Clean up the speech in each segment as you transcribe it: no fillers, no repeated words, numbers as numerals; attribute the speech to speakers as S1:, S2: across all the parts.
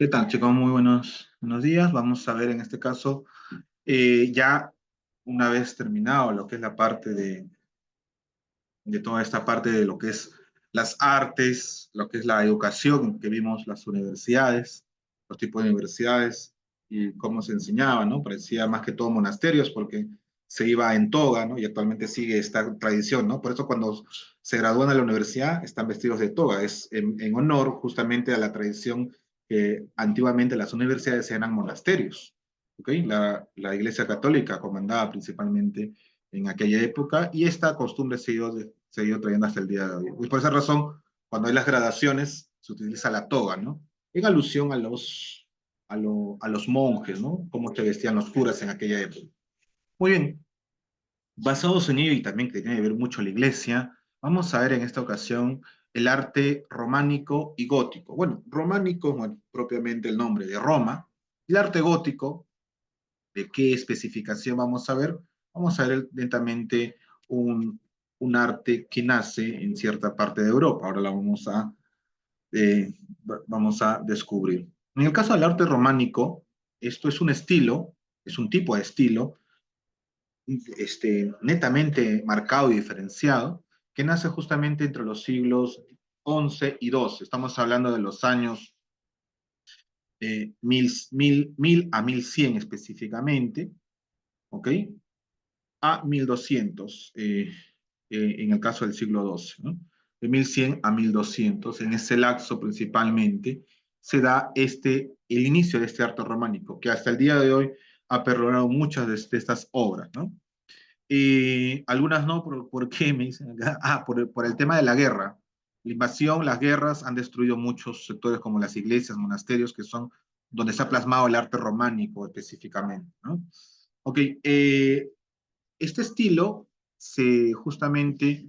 S1: ¿Qué tal, chicos? Muy buenos días. Vamos a ver en este caso, ya una vez terminado lo que es la parte de toda esta parte de lo que es las artes, lo que es la educación, que vimos las universidades, los tipos de universidades y cómo se enseñaba, ¿no? Parecía más que todo monasterios porque se iba en toga, ¿no? Y actualmente sigue esta tradición, ¿no? Por eso cuando se gradúan de la universidad están vestidos de toga, es en honor justamente a la tradición que antiguamente las universidades eran monasterios, ¿ok? La Iglesia Católica comandaba principalmente en aquella época y esta costumbre se ha ido trayendo hasta el día de hoy. Y por esa razón, cuando hay las gradaciones, se utiliza la toga, ¿no? En alusión a los monjes, ¿no? Cómo se vestían los curas en aquella época. Muy bien, basados en ello y también que tiene que ver mucho la iglesia, vamos a ver en esta ocasión el arte románico y gótico. Bueno, románico, bueno, propiamente el nombre de Roma, el arte gótico, de qué especificación vamos a ver. Vamos a ver lentamente un, un arte que nace en cierta parte de Europa. Ahora la eh, vamos a descubrir. En el caso del arte románico, esto es un estilo, es un tipo de estilo netamente marcado y diferenciado, que nace justamente entre los siglos 11 y 12. Estamos hablando de los años 1000 a 1100 específicamente, ¿ok? A 1200 en el caso del siglo XII, ¿no? De 1100 a 1200, en ese lapso principalmente, se da el inicio de este arte románico, que hasta el día de hoy ha perdurado muchas de estas obras, ¿no? Algunas no, ¿por qué me dicen acá? Por el tema de la guerra. La invasión, las guerras han destruido muchos sectores como las iglesias, monasterios, que son donde se ha plasmado el arte románico específicamente, ¿no? Ok, este estilo se justamente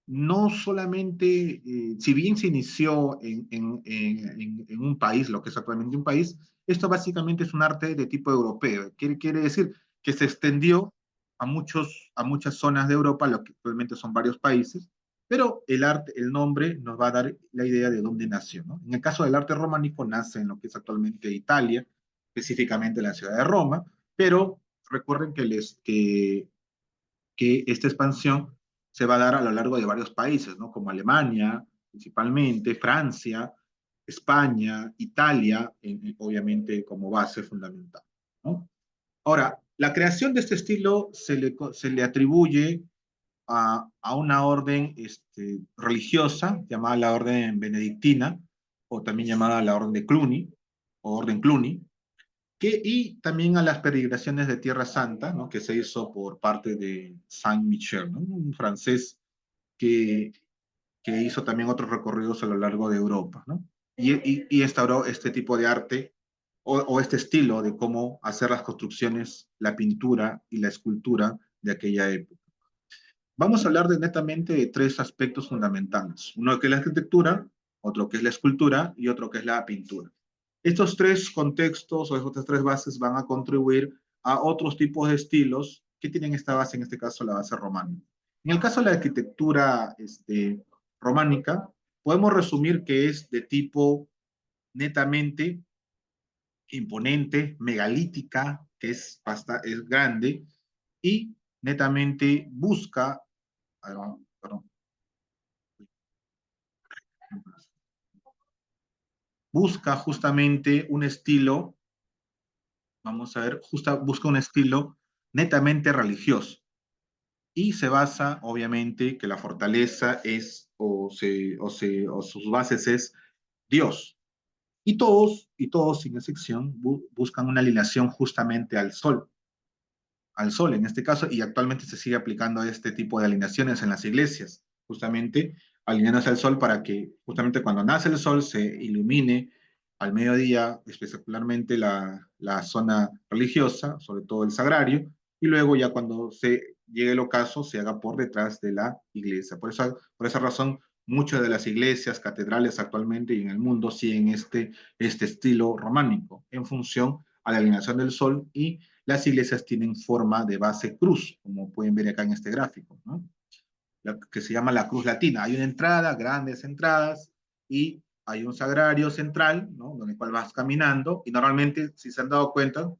S1: no solamente, si bien se inició en un país, lo que es actualmente un país, esto básicamente es un arte de tipo europeo. Quiere decir que se extendió a muchas zonas de Europa, lo que actualmente son varios países, pero el arte, el nombre nos va a dar la idea de dónde nació, ¿no? En el caso del arte románico nace en lo que es actualmente Italia, específicamente la ciudad de Roma, pero recuerden que esta expansión se va a dar a lo largo de varios países, ¿no? Como Alemania, principalmente, Francia, España, Italia, obviamente como base fundamental, ¿no? Ahora, la creación de este estilo se le atribuye a una orden religiosa llamada la orden benedictina, o también llamada la orden de Cluny, o orden Cluny, y también a las peregrinaciones de Tierra Santa, ¿no? Que se hizo por parte de Saint Michel, ¿no? Un francés que, que hizo también otros recorridos a lo largo de Europa, ¿no? Y instauró este tipo de arte o este estilo de cómo hacer las construcciones, la pintura y la escultura de aquella época. Vamos a hablar netamente de tres aspectos fundamentales. Uno que es la arquitectura, otro que es la escultura y otro que es la pintura. Estos tres contextos o estas tres bases van a contribuir a otros tipos de estilos que tienen esta base, en este caso la base románica. En el caso de la arquitectura románica, podemos resumir que es de tipo netamente imponente, megalítica, que es grande, y netamente perdón, busca justamente un estilo, vamos a ver, busca un estilo netamente religioso y se basa, obviamente, que la fortaleza es o sus bases es Dios. Y todos sin excepción, buscan una alineación justamente al sol en este caso, y actualmente se sigue aplicando este tipo de alineaciones en las iglesias, justamente alineándose al sol para que justamente cuando nace el sol se ilumine al mediodía, espectacularmente la zona religiosa, sobre todo el sagrario, y luego ya cuando se llegue el ocaso se haga por detrás de la iglesia. Por esa razón, muchas de las iglesias, catedrales actualmente y en el mundo siguen este estilo románico en función a la alineación del sol y las iglesias tienen forma de base cruz, como pueden ver acá en este gráfico, ¿no? Que se llama la cruz latina. Hay una entrada, grandes entradas, y hay un sagrario central, ¿no? Donde el cual vas caminando, y normalmente, si se han dado cuenta,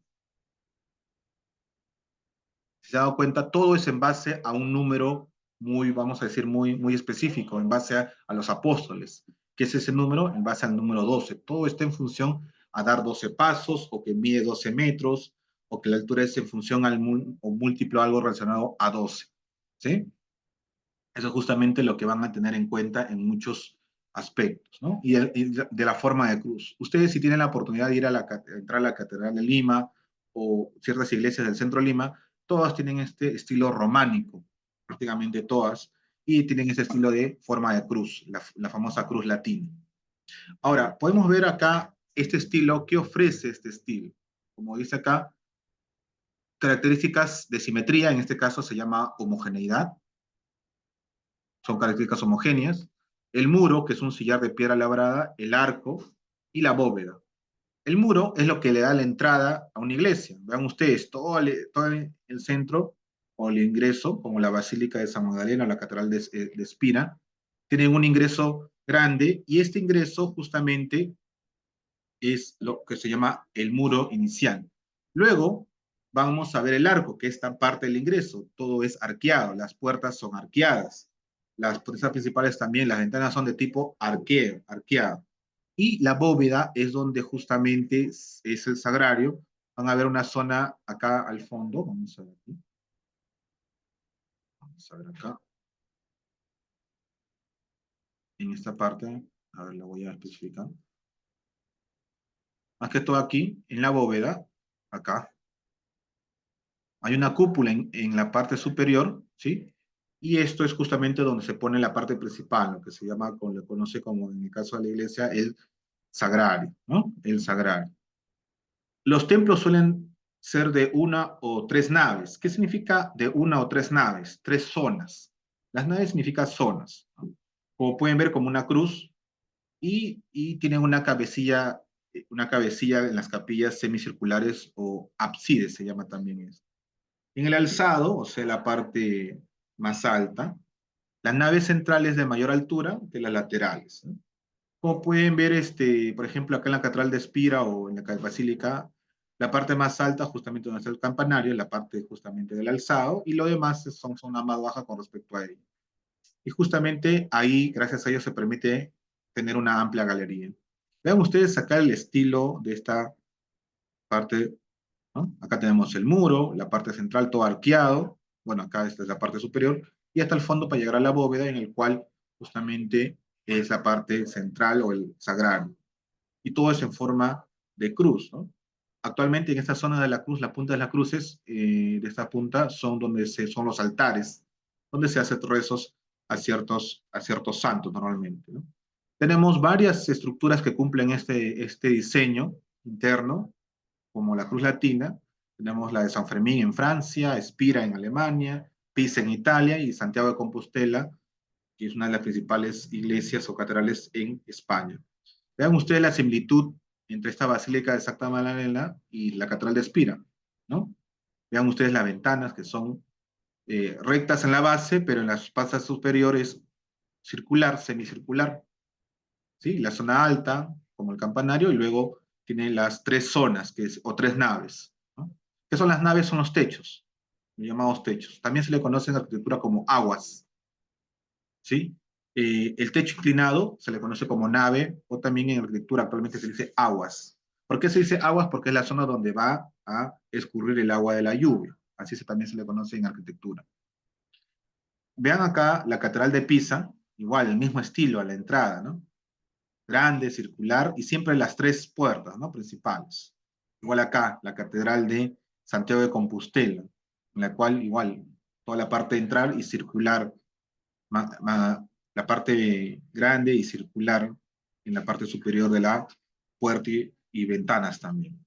S1: si se han dado cuenta, todo es en base a un número muy, vamos a decir, muy específico, en base a los apóstoles. ¿Qué es ese número? En base al número 12. Todo está en función a dar 12 pasos, o que mide 12 metros, o que la altura es en función al o múltiplo algo relacionado a 12. ¿Sí? Eso es justamente lo que van a tener en cuenta en muchos aspectos, ¿no? Y de la forma de cruz. Ustedes, si tienen la oportunidad de ir entrar a la Catedral de Lima o ciertas iglesias del centro de Lima, todas tienen este estilo románico, prácticamente todas, y tienen ese estilo de forma de cruz, la famosa cruz latina. Ahora, podemos ver acá este estilo. ¿Qué ofrece este estilo? Como dice acá, características de simetría, en este caso se llama homogeneidad, son características homogéneas, el muro, que es un sillar de piedra labrada, el arco y la bóveda. El muro es lo que le da la entrada a una iglesia. Vean ustedes, todo el centro o el ingreso, como la Basílica de San Magdalena o la Catedral de Espira, tienen un ingreso grande, y este ingreso justamente es lo que se llama el muro inicial. Luego vamos a ver el arco, que es esta parte del ingreso. Todo es arqueado, las puertas son arqueadas. Las puertas principales también, las ventanas son de tipo arqueado. Y la bóveda es donde justamente es el sagrario. Van a ver una zona acá al fondo. Vamos a ver aquí. Vamos a ver acá. En esta parte, a ver, la voy a especificar. Más que todo aquí, en la bóveda, acá, hay una cúpula en la parte superior, ¿sí? Y esto es justamente donde se pone la parte principal, lo que se llama, le conoce como en el caso de la iglesia, el sagrario, ¿no? El sagrario. Los templos suelen ser de una o tres naves. ¿Qué significa de una o tres naves? Tres zonas. Las naves significan zonas, ¿no? Como pueden ver, como una cruz, y tienen una cabecilla en las capillas semicirculares, o ábsides se llama también eso. En el alzado, o sea, la parte más alta, las naves centrales de mayor altura que las laterales, ¿no? Como pueden ver, por ejemplo, acá en la Catedral de Espira o en la Basílica, la parte más alta, justamente donde está el campanario, es la parte justamente del alzado, y lo demás son zonas más bajas con respecto a ello. Y justamente ahí, gracias a ello, se permite tener una amplia galería. Vean ustedes acá el estilo de esta parte, ¿no? Acá tenemos el muro, la parte central todo arqueado, bueno, acá esta es la parte superior, y hasta el fondo para llegar a la bóveda, en el cual justamente es la parte central o el sagrario. Y todo es en forma de cruz, ¿no? Actualmente en esta zona de la cruz, la punta de las cruces, de esta punta, son los altares, donde se hacen rezos a ciertos santos normalmente, ¿no? Tenemos varias estructuras que cumplen este diseño interno, como la Cruz Latina. Tenemos la de San Fermín en Francia, Espira en Alemania, Pisa en Italia, y Santiago de Compostela, que es una de las principales iglesias o catedrales en España. Vean ustedes la similitud entre esta Basílica de Santa Magdalena y la Catedral de Espira, ¿no? Vean ustedes las ventanas, que son rectas en la base, pero en las pasas superiores circular, semicircular, ¿sí? La zona alta, como el campanario, y luego tiene las tres zonas, o tres naves, ¿no? ¿Qué son las naves? Son los techos, los llamados techos. También se le conoce en arquitectura como aguas, ¿sí? El techo inclinado se le conoce como nave, o también en arquitectura actualmente se dice aguas. ¿Por qué se dice aguas? Porque es la zona donde va a escurrir el agua de la lluvia. Así también se le conoce en arquitectura. Vean acá la Catedral de Pisa, igual, el mismo estilo a la entrada, ¿no? Grande, circular, y siempre las tres puertas, ¿no? Principales. Igual acá, la Catedral de Santiago de Compostela, en la cual igual toda la parte de entrar y circular, la parte grande y circular en la parte superior de la puerta y ventanas también.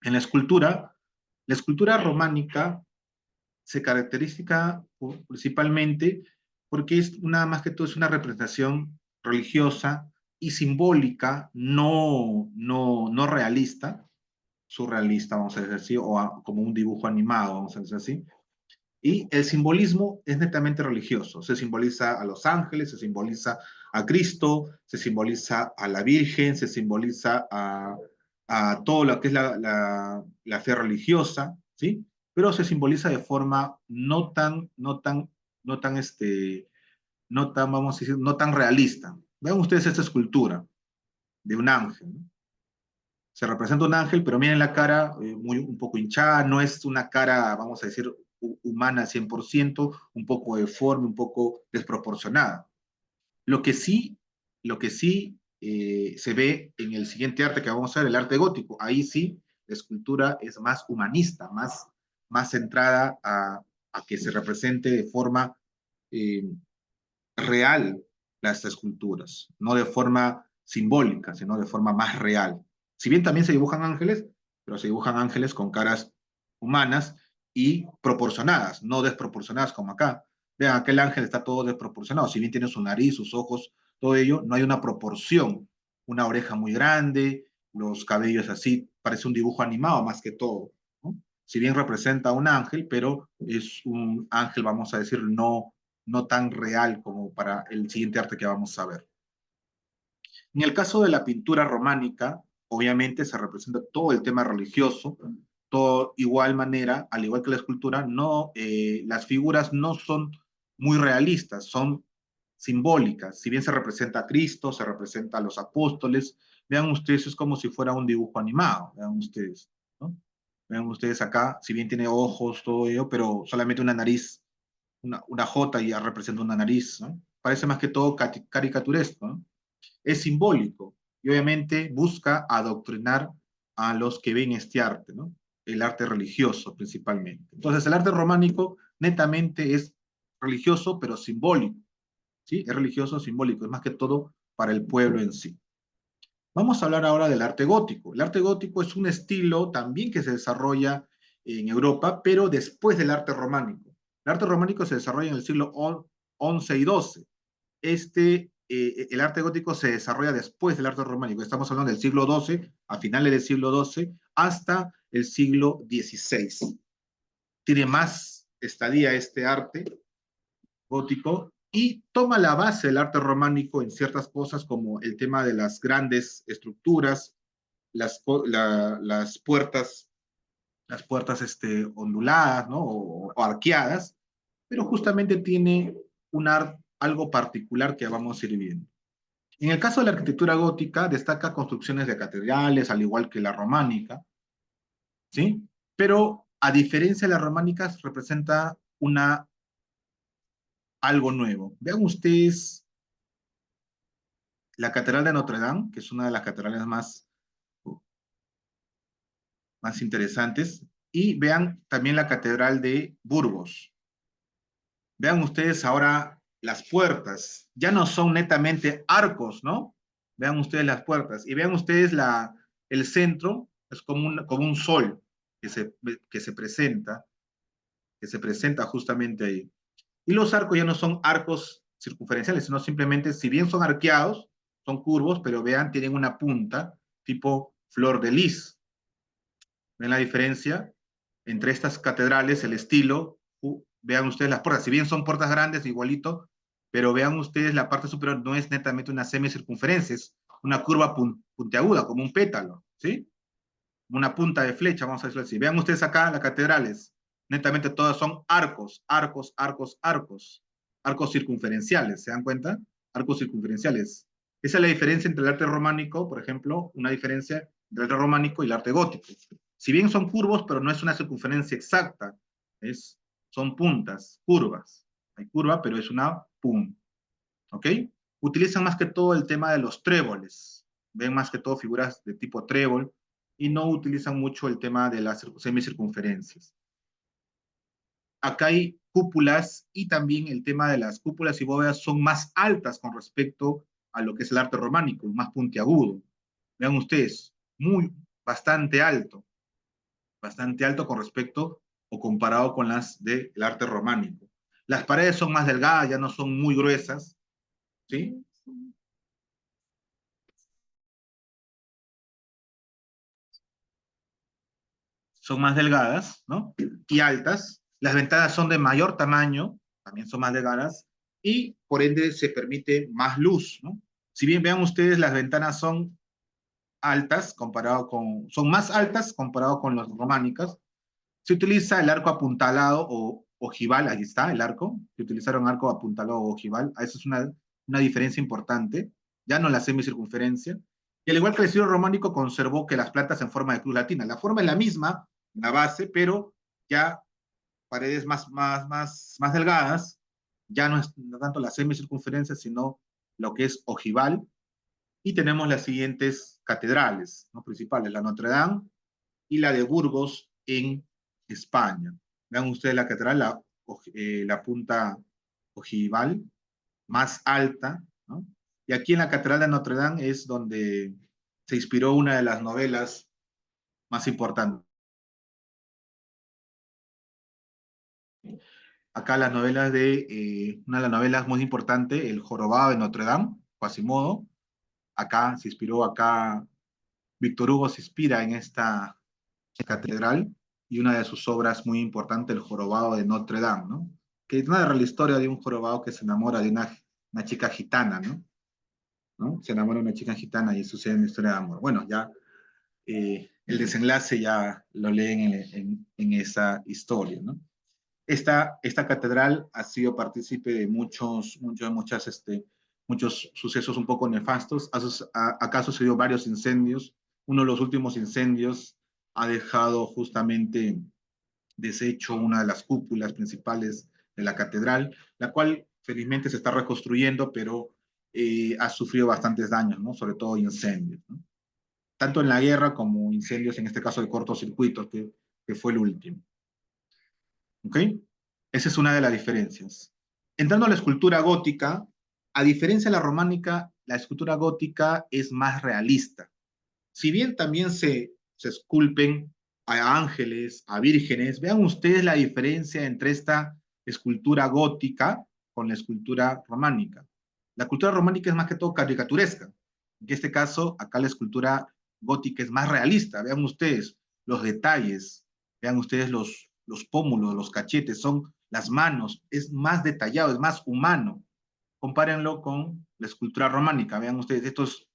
S1: En la escultura románica se caracteriza principalmente porque más que todo es una representación religiosa y simbólica, no realista, surrealista, vamos a decir así, como un dibujo animado, vamos a decir así. Y el simbolismo es netamente religioso. Se simboliza a los ángeles, se simboliza a Cristo, se simboliza a la Virgen, se simboliza a todo lo que es la fe religiosa, ¿sí? Pero se simboliza de forma no tan, vamos a decir, no tan realista. Vean ustedes esta escultura de un ángel, ¿no? Se representa un ángel, pero miren la cara un poco hinchada, no es una cara, vamos a decir, humana 100%, un poco deforme, un poco desproporcionada. Lo que sí, lo que sí se ve en el siguiente arte que vamos a ver, el arte gótico, ahí sí la escultura es más humanista, más centrada a que se represente de forma eh, real las esculturas, no de forma simbólica, sino de forma más real. Si bien también se dibujan ángeles, pero se dibujan ángeles con caras humanas y proporcionadas, no desproporcionadas como acá. Vean, aquel ángel está todo desproporcionado, si bien tiene su nariz, sus ojos, todo ello, no hay una proporción, una oreja muy grande, los cabellos así, parece un dibujo animado más que todo, ¿no? Si bien representa a un ángel, pero es un ángel, vamos a decir, no tan real como para el siguiente arte que vamos a ver. En el caso de la pintura románica, obviamente se representa todo el tema religioso, todo igual manera, al igual que la escultura, no, las figuras no son muy realistas, son simbólicas. Si bien se representa a Cristo, se representa a los apóstoles, vean ustedes, es como si fuera un dibujo animado, vean ustedes, ¿no? Vean ustedes acá, si bien tiene ojos, todo ello, pero solamente una nariz, una J ya representa una nariz, ¿no? Parece más que todo caricaturesco, ¿no? Es simbólico y obviamente busca adoctrinar a los que ven este arte, ¿no? El arte religioso principalmente. Entonces el arte románico netamente es religioso pero simbólico, ¿sí? Es religioso simbólico, es más que todo para el pueblo en sí. Vamos a hablar ahora del arte gótico. El arte gótico es un estilo también que se desarrolla en Europa, pero después del arte románico. El arte románico se desarrolla en el siglo XI y XII. El arte gótico se desarrolla después del arte románico. Estamos hablando del siglo XII, a finales del siglo XII, hasta el siglo XVI. Tiene más estadía este arte gótico y toma la base del arte románico en ciertas cosas como el tema de las grandes estructuras, las puertas, onduladas, ¿no? O arqueadas, pero justamente tiene algo particular que vamos a ir viendo. En el caso de la arquitectura gótica, destaca construcciones de catedrales, al igual que la románica, ¿sí? Pero a diferencia de las románicas, representa algo nuevo. Vean ustedes la Catedral de Notre Dame, que es una de las catedrales más interesantes, y vean también la Catedral de Burgos. Vean ustedes ahora las puertas, ya no son netamente arcos, ¿no? Vean ustedes las puertas y vean ustedes el centro, es como un sol que se, que se presenta, que se presenta justamente ahí. Y los arcos ya no son arcos circunferenciales, sino simplemente, si bien son arqueados, son curvos, pero vean, tienen una punta tipo flor de lis. ¿Ven la diferencia entre estas catedrales, el estilo? Vean ustedes las puertas, si bien son puertas grandes, igualito, pero vean ustedes la parte superior no es netamente una semicircunferencia, es una curva puntiaguda, como un pétalo, ¿sí? Una punta de flecha, vamos a decirlo así. Vean ustedes acá las catedrales, netamente todas son arcos, arcos, arcos, arcos, arcos circunferenciales, ¿se dan cuenta? Arcos circunferenciales. Esa es la diferencia entre el arte románico, por ejemplo, una diferencia entre el arte románico y el arte gótico. Si bien son curvos, pero no es una circunferencia exacta, son puntas, curvas. Hay curva, pero es una punta. ¿Ok? Utilizan más que todo el tema de los tréboles. Ven más que todo figuras de tipo trébol y no utilizan mucho el tema de las semicircunferencias. Acá hay cúpulas y también el tema de las cúpulas y bóvedas son más altas con respecto a lo que es el arte románico, más puntiagudo. Vean ustedes, bastante alto con respecto o comparado con las del arte románico. Las paredes son más delgadas, ya no son muy gruesas, ¿sí? Son más delgadas, ¿no? Y altas. Las ventanas son de mayor tamaño, también son más delgadas, y por ende se permite más luz, ¿no? Si bien vean ustedes, las ventanas son altas comparado con, son más altas comparado con las románicas. Se utiliza el arco apuntalado o ojival, ahí está el arco, se utilizaron arco apuntalado o ojival, eso es una diferencia importante, ya no la semicircunferencia, y al igual que el estilo románico conservó que las plantas en forma de cruz latina, la forma es la misma, la base, pero ya paredes más delgadas, ya no es no tanto la semicircunferencia, sino lo que es ojival, y tenemos las siguientes catedrales, ¿no?, principales, la Notre Dame y la de Burgos en España. Vean ustedes la catedral, la punta ojival, más alta, ¿no? Y aquí en la catedral de Notre Dame es donde se inspiró una de las novelas más importantes. Acá las novelas una de las novelas muy importantes, El Jorobado de Notre Dame, Quasimodo. Acá se inspiró, acá Víctor Hugo se inspira en esta catedral, y una de sus obras muy importantes, El Jorobado de Notre Dame, ¿no? Que narra la historia de un jorobado que se enamora de una chica gitana, ¿no? ¿No? Se enamora de una chica gitana y sucede una historia de amor. Bueno, ya el desenlace ya lo leen en esa historia, ¿no? Esta catedral ha sido partícipe de muchos sucesos un poco nefastos. Acá sucedió varios incendios. Uno de los últimos incendios ha dejado justamente deshecho una de las cúpulas principales de la catedral, la cual felizmente se está reconstruyendo, pero ha sufrido bastantes daños, ¿no? Sobre todo incendios, ¿no? Tanto en la guerra como incendios, en este caso de cortocircuitos, que fue el último. ¿Ok? Esa es una de las diferencias. Entrando a la escultura gótica, a diferencia de la románica, la escultura gótica es más realista. Si bien también se esculpen a ángeles, a vírgenes, vean ustedes la diferencia entre esta escultura gótica con la escultura románica. La escultura románica es más que todo caricaturesca. En este caso, acá la escultura gótica es más realista. Vean ustedes los detalles, vean ustedes los pómulos, los cachetes, son las manos, es más detallado, es más humano. Compárenlo con la escultura románica. Vean ustedes, esto es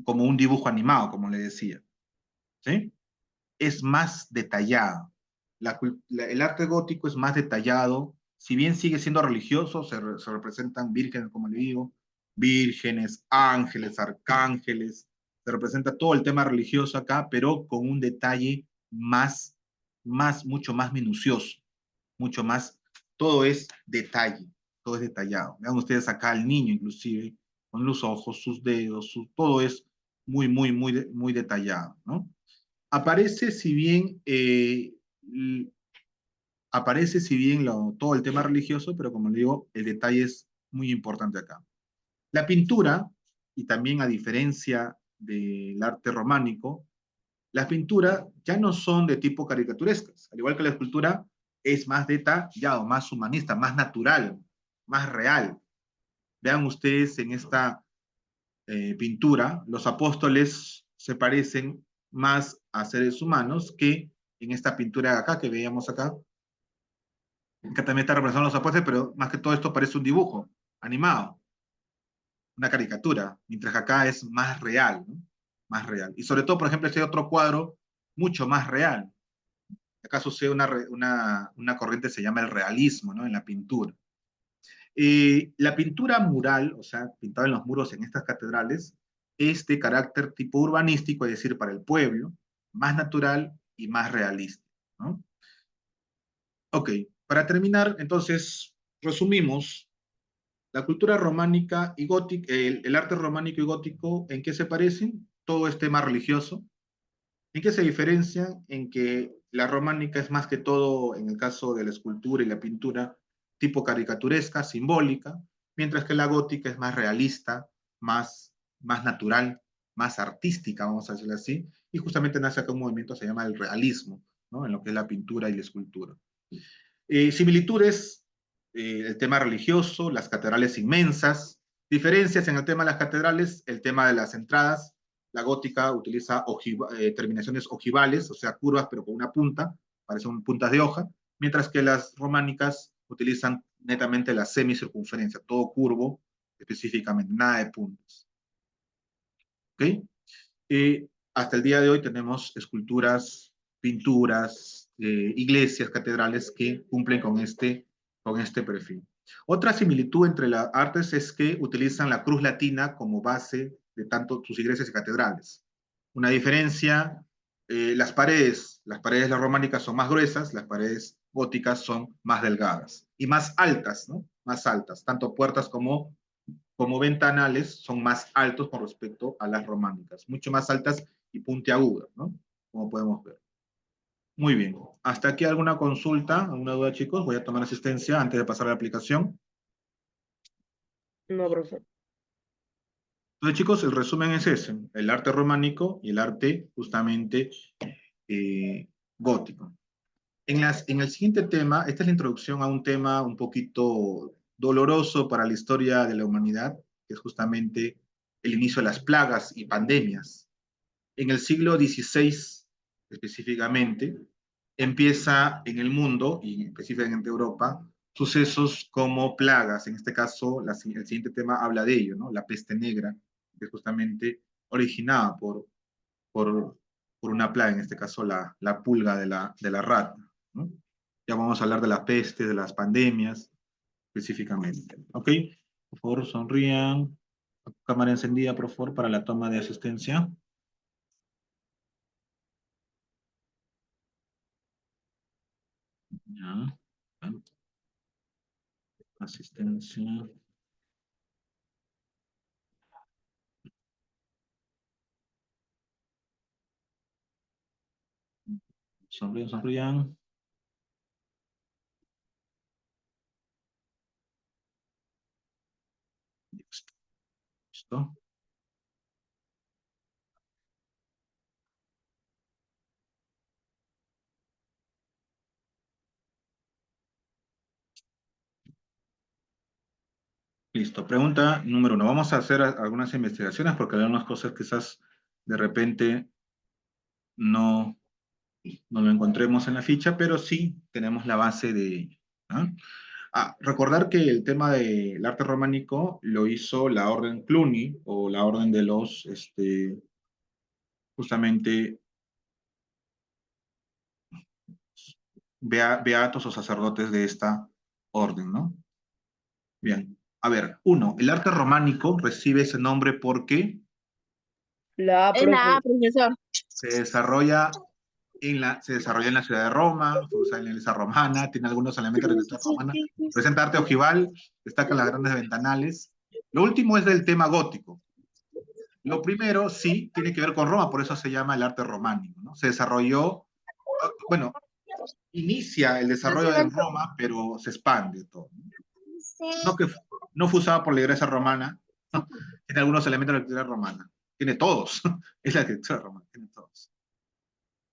S1: como un dibujo animado, como le decía, ¿sí? Es más detallado. El arte gótico es más detallado, si bien sigue siendo religioso, se representan vírgenes, como le digo, vírgenes, ángeles, arcángeles, se representa todo el tema religioso acá, pero con un detalle mucho más minucioso, mucho más, todo es detalle, todo es detallado. Vean ustedes acá al niño, inclusive, con los ojos, sus dedos, todo es muy detallado, ¿no? Aparece si bien, todo el tema religioso, pero como le digo, el detalle es muy importante acá. La pintura, y también a diferencia del arte románico, las pinturas ya no son de tipo caricaturescas, al igual que la escultura es más detallado, más humanista, más natural, más real. Vean ustedes en esta pintura, los apóstoles se parecen más a seres humanos que en esta pintura de acá que veíamos acá, que también está representando a los apóstoles, pero más que todo esto parece un dibujo animado, una caricatura, mientras que acá es más real, ¿no? Más real. Y sobre todo, por ejemplo, este otro cuadro, mucho más real. Acá sucede una corriente que se llama el realismo, ¿no? En la pintura. La pintura mural, o sea, pintada en los muros en estas catedrales, es de carácter tipo urbanístico, es decir, para el pueblo, más natural y más realista, ¿no? Ok, para terminar, entonces, resumimos, la cultura románica y gótica, el arte románico y gótico, ¿en qué se parecen? Todo es tema religioso. ¿En qué se diferencian? En que la románica es más que todo, en el caso de la escultura y la pintura, tipo caricaturesca, simbólica, mientras que la gótica es más realista, más natural, más artística, vamos a decirlo así, y justamente nace acá un movimiento que se llama el realismo, ¿no? En lo que es la pintura y la escultura. Similitudes, el tema religioso, las catedrales inmensas, diferencias en el tema de las catedrales, el tema de las entradas, la gótica utiliza terminaciones ojivales, o sea, curvas pero con una punta, parecen puntas de hoja, mientras que las románicas utilizan netamente la semicircunferencia, todo curvo específicamente, nada de puntas. ¿Ok? Hasta el día de hoy tenemos esculturas, pinturas, iglesias, catedrales que cumplen con este perfil. Otra similitud entre las artes es que utilizan la cruz latina como base de tanto sus iglesias y catedrales. Una diferencia, las paredes las románicas son más gruesas, las paredes góticas son más delgadas y más altas, ¿no? Más altas, tanto puertas como ventanales son más altos con respecto a las románicas, mucho más altas y puntiagudas, ¿no? Como podemos ver. Muy bien. ¿Hasta aquí alguna consulta, alguna duda, chicos? Voy a tomar asistencia antes de pasar a la aplicación.
S2: No, profesor.
S1: Entonces, chicos, el resumen es ese, el arte románico y el arte justamente gótico. En el siguiente tema, esta es la introducción a un tema un poquito doloroso para la historia de la humanidad, que es justamente el inicio de las plagas y pandemias. En el siglo XVI, específicamente, empieza en el mundo, y específicamente en Europa, sucesos como plagas. En este caso, el siguiente tema habla de ello, ¿no? La peste negra, que es justamente originada por, por una plaga, en este caso la pulga de la rata, ¿no? Ya vamos a hablar de la peste, de las pandemias, específicamente. ¿Ok? Por favor, sonrían. Cámara encendida, por favor, para la toma de asistencia. Ya. Asistencia. Sonrían, sonrían. Listo. Listo. Pregunta número 1. Vamos a hacer algunas investigaciones porque hay algunas cosas quizás de repente no, no lo encontremos en la ficha, pero sí tenemos la base de ello, ¿no? Recordar que el tema del arte románico lo hizo la Orden Cluny o la Orden de los, justamente, beatos o sacerdotes de esta orden, ¿no? Bien. A ver, uno, el arte románico recibe ese nombre porque
S2: La A,
S3: Es la A,
S2: profe.
S3: profesor.
S1: se desarrolla en la ciudad de Roma, fue usada en la iglesia romana, tiene algunos elementos de la iglesia romana, presenta arte ojival, destacan las grandes ventanales. Lo último es del tema gótico. Lo primero, sí, tiene que ver con Roma, por eso se llama el arte románico, ¿no? Se desarrolló, bueno, inicia el desarrollo en Roma, pero se expande todo, ¿no? No fue usada por la iglesia romana, ¿no? Tiene algunos elementos de la iglesia romana. Tiene todos, es la iglesia romana, tiene todos.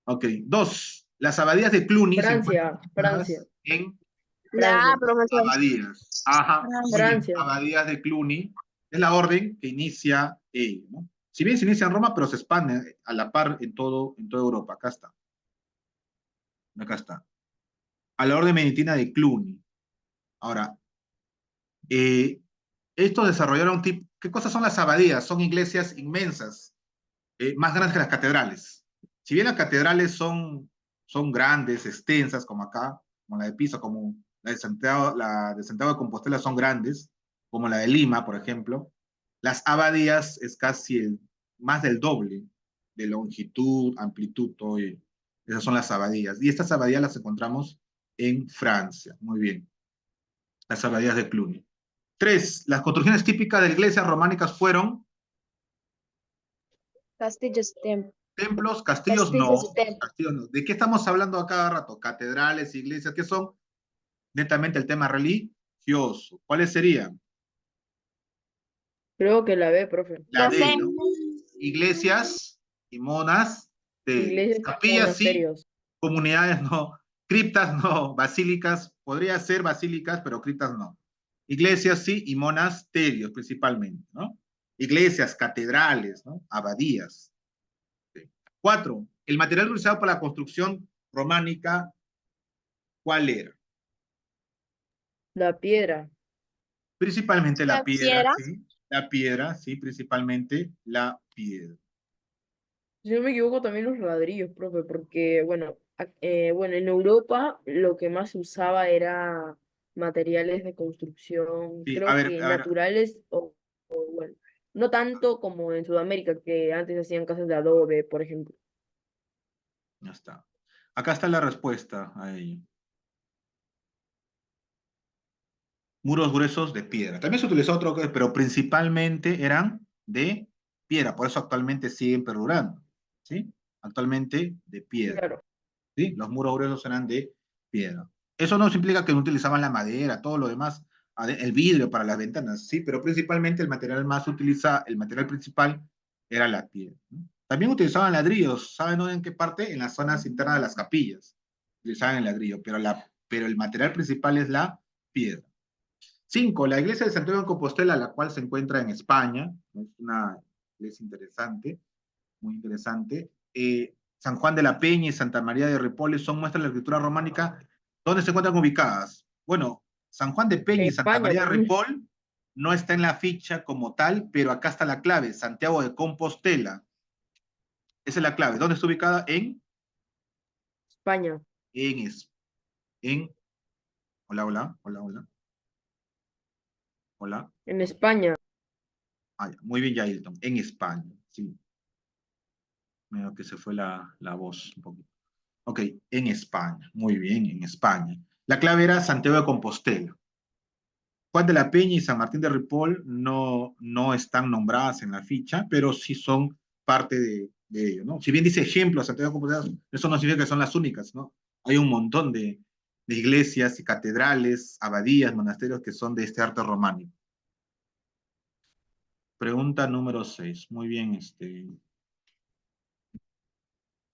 S1: Ok, dos, las abadías de Cluny se encuentran
S2: Francia, Francia,
S1: ubicadas en
S3: La
S2: Francia,
S3: A, profesor.
S1: abadías. Ajá, muy bien,
S2: Francia.
S1: abadías de Cluny es la orden que inicia ello, ¿no? Si bien se inicia en Roma, pero se expande a la par en toda Europa. Acá está. Acá está. A la orden benedictina de Cluny. Ahora, eh, estos desarrollaron tipo. ¿Qué cosas son las abadías? Son iglesias inmensas, más grandes que las catedrales. Si bien las catedrales son grandes, extensas, como acá, como la de Pisa, como la de Santiago de Compostela son grandes, como la de Lima, por ejemplo, las abadías es casi más del doble de longitud, amplitud, todo ello. Esas son las abadías. Y estas abadías las encontramos en Francia. Muy bien. Las abadías de Cluny. Tres, las construcciones típicas de iglesias románicas fueron
S3: Castillos Tem.
S1: templos, castillos
S3: Castillos
S1: no.
S3: Tem.
S1: Castillos no. ¿De qué estamos hablando a cada rato? Catedrales, iglesias, ¿qué son? Netamente el tema religioso. ¿Cuáles serían?
S2: Creo que la B, profe.
S1: La
S3: No sé.
S1: D, ¿no? Iglesias y monasterios.
S2: Iglesias y
S1: Capillas sí,
S2: monasterios.
S1: comunidades no. Criptas no. Basílicas, podría ser basílicas, pero criptas no. Iglesias sí y monasterios principalmente, ¿no? Iglesias, catedrales, ¿no? Abadías. Sí. Cuatro, el material utilizado para la construcción románica, ¿cuál era?
S2: La piedra.
S1: Principalmente la
S3: La
S1: piedra,
S3: piedra.
S1: sí. La piedra, sí, principalmente la piedra.
S2: Si no me equivoco, también los ladrillos, profe, porque, bueno, bueno, en Europa lo que más se usaba era materiales de construcción,
S1: Sí,
S2: creo que
S1: a ver,
S2: naturales bueno, no tanto como en Sudamérica, que antes hacían casas de adobe, por ejemplo.
S1: ya está. Acá está la respuesta a ello. Muros gruesos de piedra. También se utilizó otro, pero principalmente eran de piedra, por eso actualmente siguen perdurando, ¿sí? Actualmente de piedra,
S2: Claro,
S1: ¿sí? Los muros gruesos eran de piedra. Eso no implica que no utilizaban la madera, todo lo demás, el vidrio para las ventanas, sí, pero principalmente el material más utilizado, el material principal era la piedra, ¿no? También utilizaban ladrillos, ¿saben en qué parte? En las zonas internas de las capillas, utilizaban el ladrillo, pero el material principal es la piedra. 5. La iglesia de Santiago de Compostela, la cual se encuentra en España, es una iglesia interesante, muy interesante. San Juan de la Peña y Santa María de Ripoll son muestras de la escritura románica. ¿Dónde se encuentran ubicadas? Bueno, San Juan de Peña
S2: en
S1: y Santa
S2: España
S1: María de
S2: también.
S1: Ripoll no está en la ficha como tal, pero acá está la clave, Santiago de Compostela. Esa es la clave. ¿Dónde está ubicada?
S2: España,
S1: En, en hola, hola, hola, hola, hola.
S2: en España.
S1: Ah, muy bien, Yailton, en España, sí. Medio que se fue la voz un poquito. Ok, en España, muy bien, en España. La clave era Santiago de Compostela. Juan de la Peña y San Martín de Ripoll no están nombradas en la ficha, pero sí son parte de ello, ¿no? Si bien dice ejemplo Santiago de Compostela, eso no significa que son las únicas, ¿no? Hay un montón de iglesias y catedrales, abadías, monasterios que son de este arte románico. Pregunta número 6. Muy bien,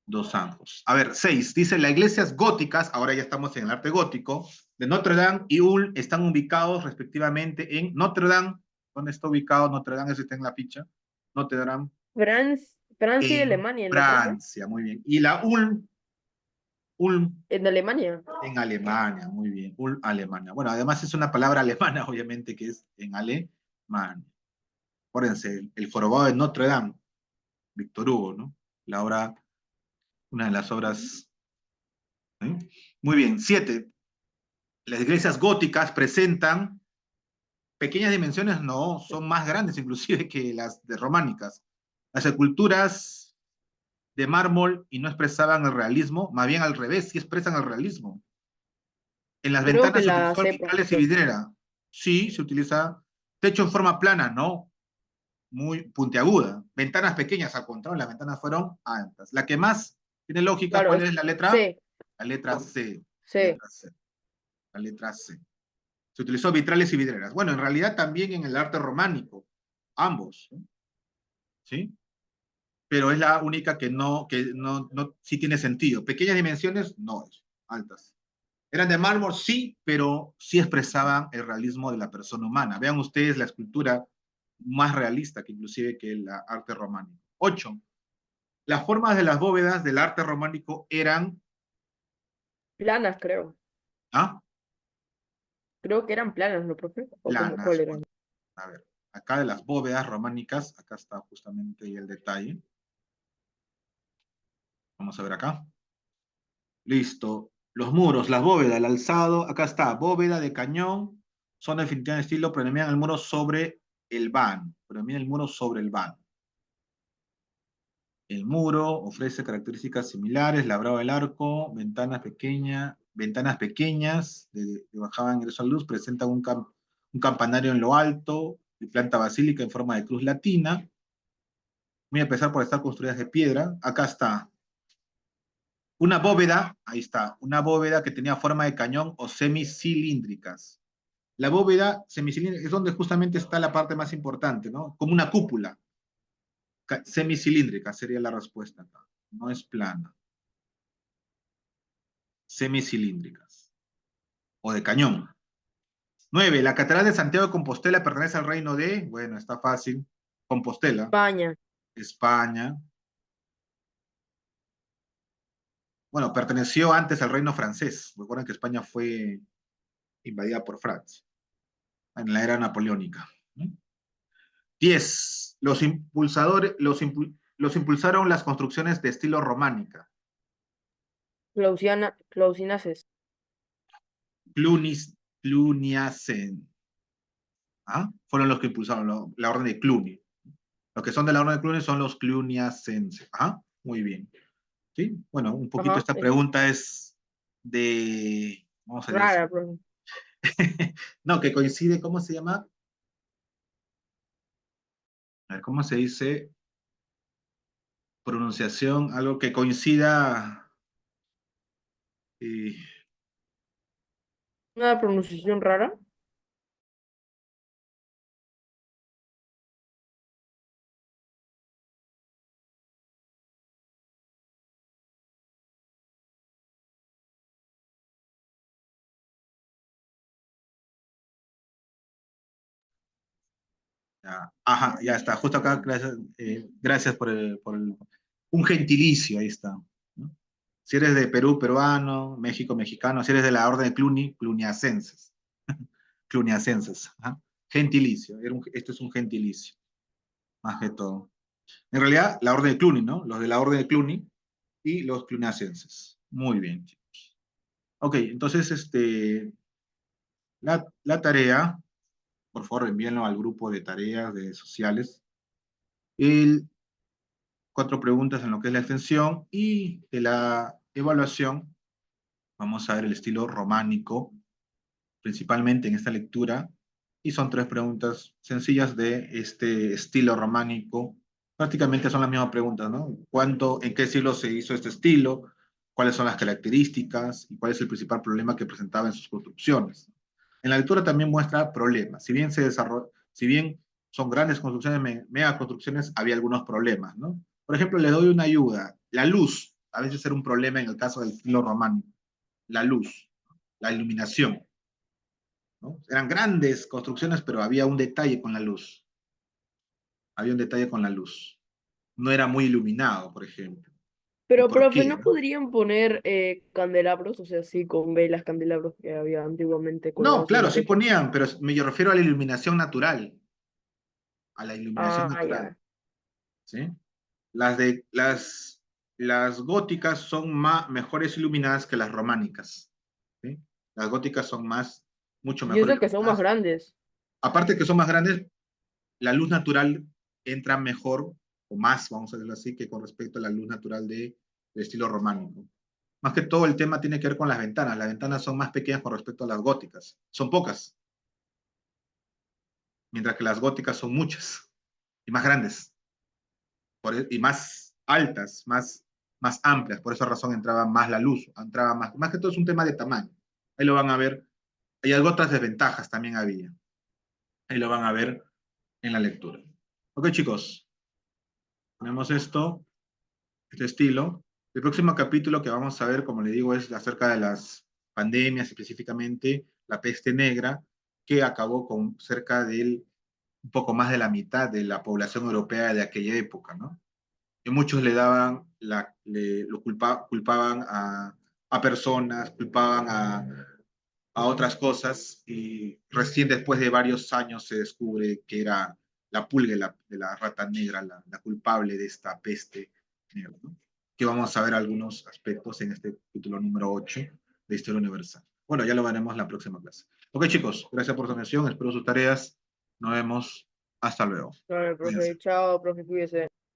S1: Dos Anjos. A ver, 6. Dice, las iglesias góticas, ahora ya estamos en el arte gótico, de Notre Dame y Ulm están ubicados respectivamente en Notre Dame. ¿Dónde está ubicado Notre Dame? Eso está en la ficha. Notre Dame
S2: Francia y
S1: en
S2: Alemania, ¿no, profe?
S1: Francia, muy bien. Y la Ulm
S2: En Alemania.
S1: en Alemania, muy bien. Ulm, Alemania. Bueno, además es una palabra alemana, obviamente, que es en Alemania. Acuérdense, el jorobado de Notre Dame, Víctor Hugo, ¿no? La obra, una de las obras. ¿Eh? Muy bien. 7. Las iglesias góticas presentan pequeñas dimensiones, no, son más grandes inclusive que las de románicas. Las esculturas de mármol y no expresaban el realismo, más bien al revés, sí expresan el realismo. En las
S2: Creo que
S1: ventanas se
S2: la
S1: utilizó
S2: sé,
S1: vitrales y
S2: profesor.
S1: vidriera. Sí, se utiliza techo en forma plana, no, muy puntiaguda. Ventanas pequeñas, al contrario, las ventanas fueron altas. La que más tiene lógica,
S2: Claro,
S1: ¿cuál es la letra?
S2: sé,
S1: La letra C. La
S2: sé.
S1: letra C. La letra C. Se utilizó vitrales y vidrieras. Bueno, en realidad también en el arte románico, ambos, ¿sí? Pero es la única que no sí tiene sentido. Pequeñas dimensiones, no es, altas. Eran de mármol, sí, pero sí expresaban el realismo de la persona humana. Vean ustedes la escultura más realista que inclusive que el arte románico. 8. Las formas de las bóvedas del arte románico eran,
S2: Planas, creo.
S1: ¿ah?
S2: Creo que eran planas, ¿no, profe? ¿O como cuál
S1: Planas.
S2: eran?
S1: Bueno, a ver, acá de las bóvedas románicas, acá está justamente ahí el detalle. Vamos a ver acá. Listo. Los muros, las bóvedas, el alzado, acá está, bóveda de cañón, son definitivamente de estilo, predominan el muro sobre el vano, predomina el muro sobre el vano. El muro ofrece características similares, labrado el arco, ventanas pequeñas de bajada ingreso a luz, presentan un campanario en lo alto y planta basílica en forma de cruz latina, muy a pesar por estar construidas de piedra. Acá está, una bóveda, ahí está, una bóveda que tenía forma de cañón o semicilíndricas. La bóveda semicilíndrica es donde justamente está la parte más importante, ¿no? Como una cúpula. Semicilíndrica sería la respuesta acá. No es plana. Semicilíndricas. O de cañón. 9. La Catedral de Santiago de Compostela pertenece al reino de, bueno, está fácil, Compostela,
S2: España.
S1: España. Bueno, perteneció antes al reino francés. Recuerden que España fue invadida por Francia, en la era napoleónica. 10. Los impulsaron las construcciones de estilo románica.
S2: Clausinaces.
S1: Cluniacenses. ¿Ah? Fueron los que impulsaron la orden de Cluny. Los que son de la orden de Cluny son los cluniacenses. ¿Ah? Muy bien. ¿Sí? Bueno, un poquito
S2: Ajá,
S1: esta pregunta es de, vamos a decir,
S2: rara, profe.
S1: no, que coincide, ¿cómo se llama? A ver, ¿cómo se dice? Pronunciación, algo que coincida. eh,
S2: Una pronunciación rara.
S1: ya, ajá, ya está, justo acá, gracias un gentilicio, ahí está. ¿No? Si eres de Perú, peruano, México, mexicano, si eres de la orden de Cluny, cluniacenses. Cluniacenses. Ajá. Gentilicio, esto es un gentilicio, más que todo. En realidad, la orden de Cluny, ¿no? Los de la orden de Cluny y los cluniacenses. Muy bien. Ok, entonces, la tarea, por favor, envíenlo al grupo de tareas de sociales. El, 4 preguntas en lo que es la extensión y de la evaluación, vamos a ver el estilo románico, principalmente en esta lectura, y son 3 preguntas sencillas de este estilo románico. Prácticamente son las mismas preguntas, ¿no? ¿En qué siglo se hizo este estilo? ¿Cuáles son las características? ¿Y cuál es el principal problema que presentaba en sus construcciones? En la lectura también muestra problemas. Si bien son grandes construcciones, mega construcciones, había algunos problemas, ¿no? Por ejemplo, le doy una ayuda. La luz, a veces era un problema en el caso del estilo románico. La luz, la iluminación. ¿No? Eran grandes construcciones, pero había un detalle con la luz. Había un detalle con la luz. No era muy iluminado, por ejemplo. ¿Y
S2: Pero,
S1: por
S2: profe,
S1: qué?
S2: ¿no
S1: ¿No?
S2: podrían poner candelabros, o sea, así con velas, candelabros que había antiguamente
S1: No,
S2: colgados en
S1: claro,
S2: el
S1: sí
S2: techo?
S1: ponían, pero me refiero a la iluminación natural. A la iluminación
S2: Ah,
S1: natural.
S2: ya.
S1: ¿Sí? Las góticas son mejores iluminadas que las románicas. ¿Sí? Las góticas son mucho
S2: Y
S1: mejor
S2: eso que son más
S1: iluminadas.
S2: grandes.
S1: Aparte que son más grandes, la luz natural entra mejor o más, vamos a decirlo así, que con respecto a la luz natural de estilo románico. Más que todo el tema tiene que ver con las ventanas. Las ventanas son más pequeñas con respecto a las góticas. Son pocas, mientras que las góticas son muchas y más grandes y más altas, más amplias. Por esa razón entraba más la luz, entraba más que todo es un tema de tamaño. Ahí lo van a ver. Y algo otras desventajas también había. Ahí lo van a ver en la lectura. Ok, chicos, tenemos este estilo. El próximo capítulo que vamos a ver, como le digo, es acerca de las pandemias, específicamente la peste negra, que acabó con cerca del un poco más de la mitad de la población europea de aquella época, ¿no? Y muchos le daban, culpaban a personas, culpaban a otras cosas, y recién después de varios años se descubre que era la pulga de la rata negra la culpable de esta peste negra, ¿no? Que vamos a ver algunos aspectos en este título número 8 de Historia Universal. Bueno, ya lo veremos en la próxima clase. Ok, chicos, gracias por su atención, espero sus tareas. Nos vemos. Hasta luego.
S2: Vale,
S1: Cuídense.
S2: profe. Chao, profe, cuídese.